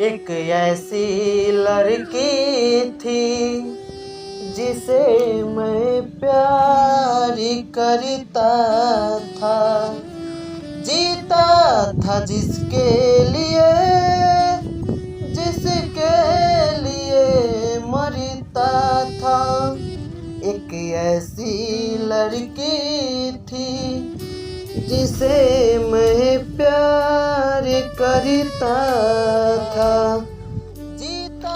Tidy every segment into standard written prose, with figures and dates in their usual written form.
एक ऐसी लड़की थी जिसे मैं प्यार करता था, जीता था जिसके लिए मरता था। एक ऐसी लड़की थी जिसे मैं प्यार करता था।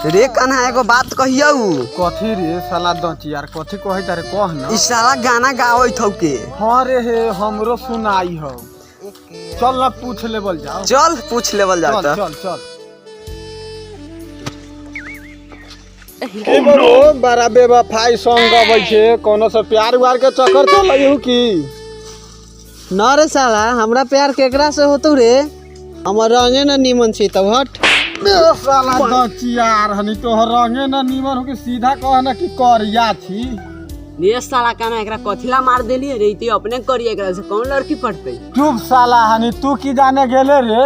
रे कन्हा एगो बात कहियो। कथी रे साला दंची यार, कथी कहे तारे कह ना। ई साला गाना गावत हौ के। हां रे हे हमरो सुनाई हो। चल ना पूछ लेवल जाओ। चल पूछ लेवल जाओ। चल चल चल। बरो बड़ा बेवफाई सॉन्ग गाबै छे, कोनो से प्यार वार के चक्कर चलैहु की? ना रे साला, हमरा प्यार केकरा से होतौ रे? हमर रंगे न निमन छी तब हट। साला दंची यार हनी तोहर रंगे न निमन हो के सीधा कह ना कि करिया छी। ये साला काना एकरा कथिला मार देली रे, इती अपने करिए एकरा से कौन लड़की पटतै? चुप साला हनी, तू की जाने गेले रे?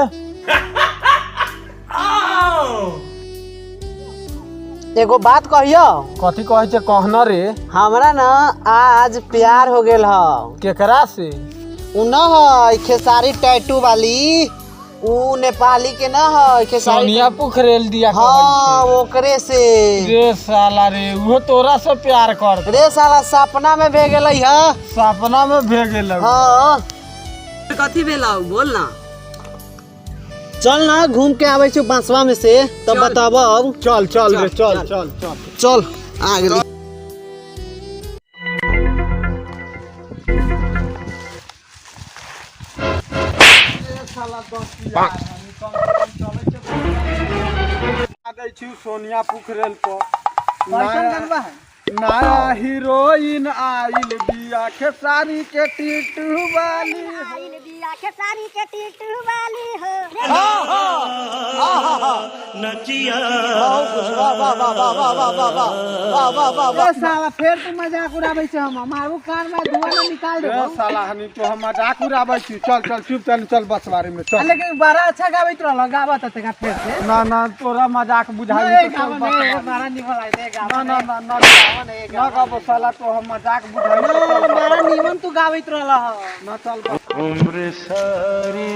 एगो बात कहियो। कथी कहे छे कहना रे? हमरा ना आज प्यार हो गेल ह। केकरा से? उ न है खेसारी टैटू वाली, उ नेपाली के न है खेसारी। सोनिया पुखरेल दिया हाँ ओकरे से। रे साला रे वो तोरा से प्यार कर रे साला सपना में भे गेलै ह। सपना में भे गेल। हाँ कथी भेला बोल ना। चल ना घूम के आवे छु बांसवा में से, तब बताब। चल चल रे चल चल चल चल आ गेली। सोनिया पुखरेल पर नया हीरोइन आइल बिया खेसारी के टीटू वाली नचिया साला फिर तू मजाक उड़ाबै छ। हम मारू कान में धुआं न निकाल देबो। साला हनी तो हम मजाक उड़ाबै छी। चल चल चुप चल चल बसवारी में चल। लेकिन बड़ा अच्छा गाबैत रहल, गाबत तका फिर से। ना ना तोरा मजाक बुझाई नहीं गाबो नहीं, बड़ा निमन लागते गाबो। ना ना ना ना गाबो साला, तो हम मजाक बुझाई। बड़ा निमन तू गाबैत रहल ह। ना चल उम्र सारी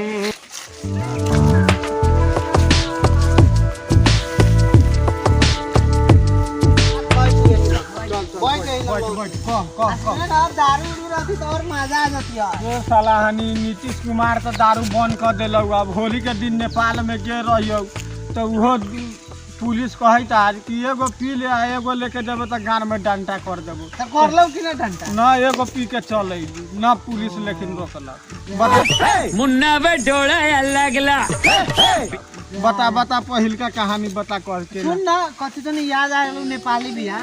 साला हनी नीतीश कुमार तो दारू बंद कर दिल। अब होली के दिन नेपाल में गे रहियो तो वो पुलिस कहत आज कि एगो पी ले एगो लेके जब तो गान में डंडा कर देबो। कर लो कि ना डंडा? ना एगो पी के चले ना पुलिस लेकिन रोकला। बता मुन्ना बे डोड़ा लगला। बता बता पहिल का कहानी बता कर के। सुन ना कथि तो नहीं याद आयल नेपाली बिया।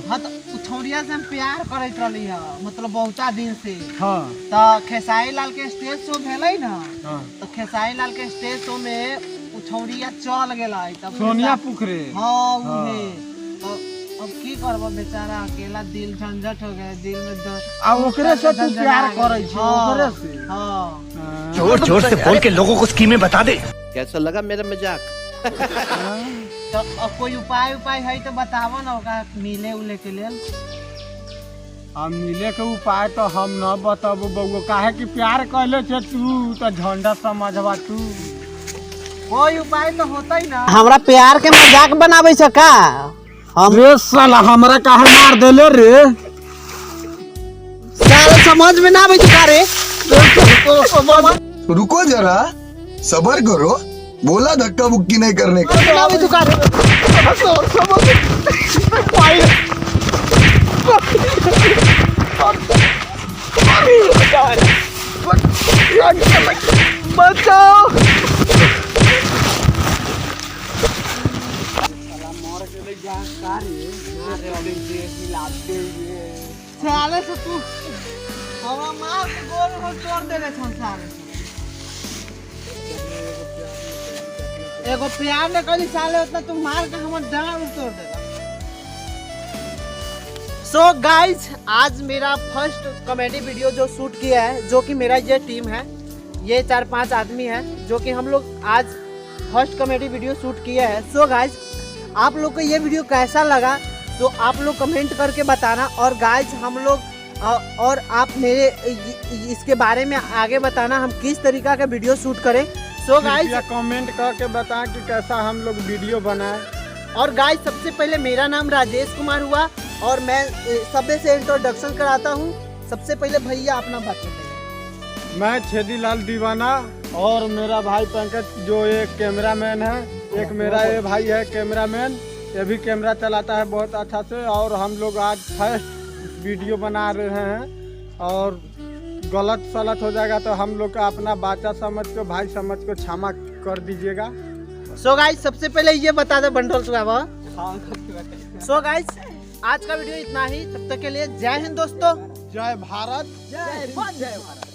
हां तो उछौरिया से हम प्यार करैत रहली ह, मतलब बहुता दिन से। हां तो खेसारी लाल के स्टेज शो भेलै ना। हां तो खेसारी लाल के स्टेज शो में उछौरिया चल गेलै। तब सोनिया पुखरे। हां उहे। तो अब की करबो बेचारा, अकेला दिल झंझट हो गया, दिल में दर्द। आ ओकरे से तू प्यार करै छी? ओकरे से? हां जोर जोर से बोल के लोगों को स्कीमें बता दे। कैसा लगा मेरा मजाक? तो अब कोई उपाय है तो बतावो ना ओका मिले उले के लेल। हम मिले के उपाय तो हम न बताबो बउआ, काहे कि प्यार कहले छे तू तो झंडा समझवा तू। कोई उपाय तो होता ही ना। हमरा प्यार के मजाक बनाबै छ का? हम रे साला हमरा काहे मार देले रे? साला समझ में ना आबै छ का रे? रुको जरा सबर करो, बोला धक्का मुक्की नहीं करने का। ना आबै छ का रे? बचाओ। साले से तू हमरा मार के गोल हो तोड़ देले छन साले। एगो प्यार ने कली साले उतना तू मार के हमर डांड तोड़ देला। सो गाइज आज मेरा फर्स्ट कॉमेडी वीडियो जो शूट किया है, जो कि मेरा ये टीम है, ये 4-5 आदमी है जो कि हम लोग आज फर्स्ट कॉमेडी वीडियो शूट किया है। सो गाइज आप लोग को ये वीडियो कैसा लगा तो आप लोग कमेंट करके बताना। और गाइज हम लोग और आप मेरे इसके बारे में आगे बताना हम किस तरीका का वीडियो शूट करें। सो गाइज कमेंट करके बताएं कि कैसा हम लोग वीडियो बनाएं। और गाइज सबसे पहले मेरा नाम राजेश कुमार हुआ और मैं सबसे से इंट्रोडक्शन कराता हूँ। सबसे पहले भैया अपना बात बताइए। मैं छेदीलाल दीवाना और मेरा भाई पंकज जो एक कैमरामैन है, एक मेरा ये भाई है कैमरामैन, ये भी कैमरा चलाता है बहुत अच्छा से। और हम लोग आज फर्स्ट वीडियो बना रहे हैं और गलत सलत हो जाएगा तो हम लोग का अपना बाचा समझ को भाई समझ को क्षमा कर दीजिएगा। सो गाइज सबसे पहले ये बता दे बंडल सुबह। सो गाइज आज का वीडियो इतना ही, तब तक के लिए जय हिंद दोस्तों। जय भारत। जय भारत।